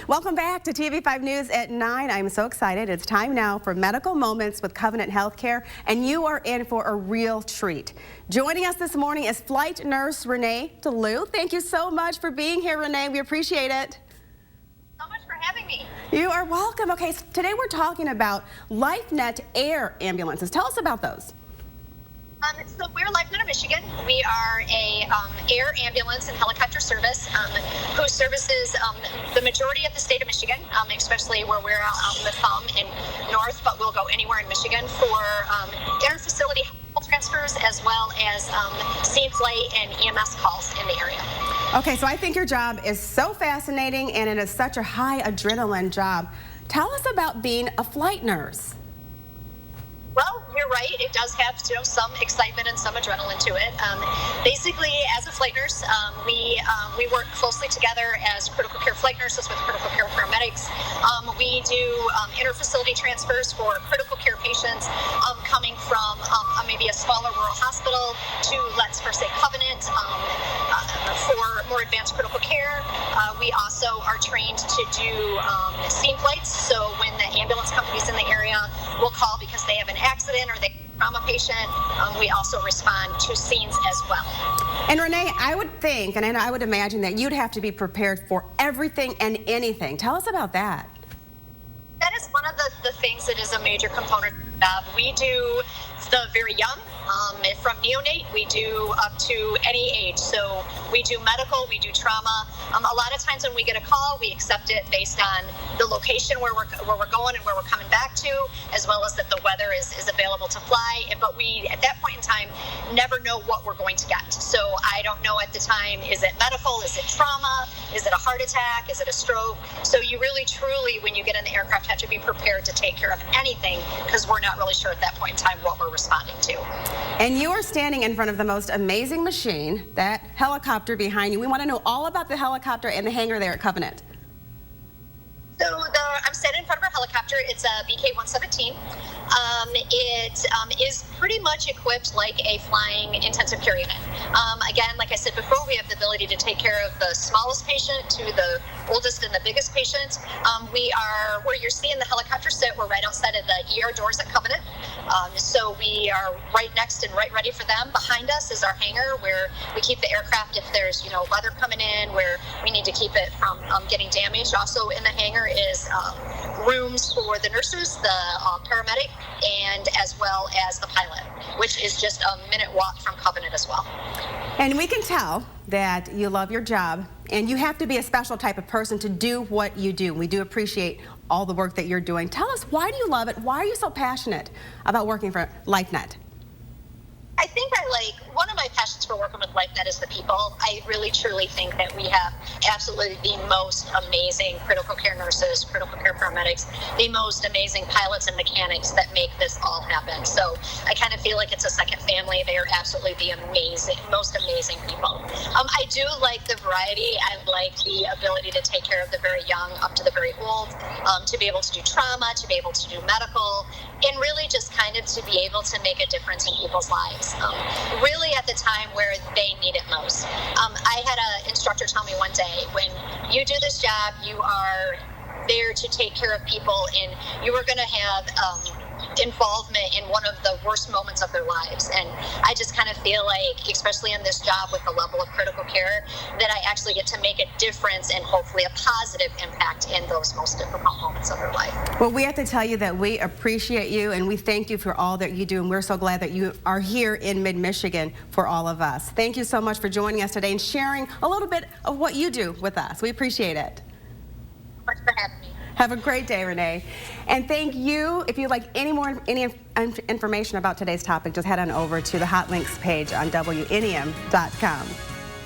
Welcome back to TV5 News at 9. I'm so excited. It's time now for Medical Moments with Covenant Healthcare, and you are in for a real treat. Joining us this morning is flight nurse Renee DeLue. Thank you so much for being here, Renee. We appreciate it. So much for having me. You are welcome. Okay, so today we're talking about LifeNet air ambulances. Tell us about those. So we're LifeNet of Michigan. We are a air ambulance and helicopter service who services the majority of the state of Michigan, especially where we're out in the thumb in north, but we'll go anywhere in Michigan for inter-facility transfers as well as scene flight and EMS calls in the area. Okay, so I think your job is so fascinating and it is such a high adrenaline job. Tell us about being a flight nurse. Well, you're right. It does have some excitement and some adrenaline to it. Basically, as a flight nurse, we work closely together as critical care flight nurses with critical care paramedics. We do inter-facility transfers for critical care patients coming from maybe a smaller rural hospital to, let's first say, Covenant for more advanced critical care. We also are trained to do scene flights. So when the ambulance company's in the area, we'll call because they have an accident or they have a trauma patient. We also respond to scenes as well. And Renee, I would think, and I would imagine that you'd have to be prepared for everything and anything. Tell us about that. That is one of the things that is a major component. We do the very young, from neonate, we do up to any age. So we do medical, we do trauma. A lot of times when we get a call, we accept it based on the location where we're going and where we're coming back to, as well as that the weather is available to fly. But we, at that point in time, never know what we're going to get. So I don't know at the time, is it medical, is it trauma, is it a heart attack, is it a stroke? So you really, truly, when you get in the aircraft, have to be prepared to take care of anything because we're not really sure at that point in time what we're responding to. And you are standing in front of the most amazing machine, that helicopter behind you. We want to know all about the helicopter and the hangar there at Covenant. So I'm standing in front of our helicopter. It's a BK-117. It is pretty much equipped like a flying intensive care unit. Again, like I said before, we have the ability to take care of the smallest patient to the oldest and the biggest patient. We are, where you're seeing the helicopter sit, we're right outside of the ER doors at Covenant. So we are right next and right ready for them. Behind us is our hangar where we keep the aircraft if there's, weather coming in, where we need to keep it from getting damaged. Also in the hangar is rooms for the nurses, the paramedic, and as well as the pilot, which is just a minute walk from Covenant as well. And we can tell that you love your job, and you have to be a special type of person to do what you do. We do appreciate all the work that you're doing. Tell us, why do you love it? Why are you so passionate about working for LifeNet? I think one of my passions for working with LifeNet is the people. I really truly think that we have absolutely the most amazing critical care nurses, critical care paramedics, the most amazing pilots and mechanics that make this all happen. So I kind of feel like it's a second family. They are absolutely the most amazing people. I do like the variety. I like the ability to take care of the very young up to the very old, to be able to do trauma, to be able to do medical, and really just kind of to be able to make a difference in people's lives. Really at the time where they need it most. I had an instructor tell me one day, when you do this job, you are there to take care of people, and you are going to have involvement in one of the worst moments of their lives. And I just kind of feel like, especially in this job with the level of critical care, that I actually get to make a difference and hopefully a positive impact in those most difficult moments of their life. Well, we have to tell you that we appreciate you and we thank you for all that you do, and we're so glad that you are here in mid-Michigan for all of us. Thank you so much for joining us today and sharing a little bit of what you do with us. We appreciate it. Thanks for having me. Have a great day, Renee. And thank you. If you'd like any information about today's topic, just head on over to the hot links page on WNEM.com.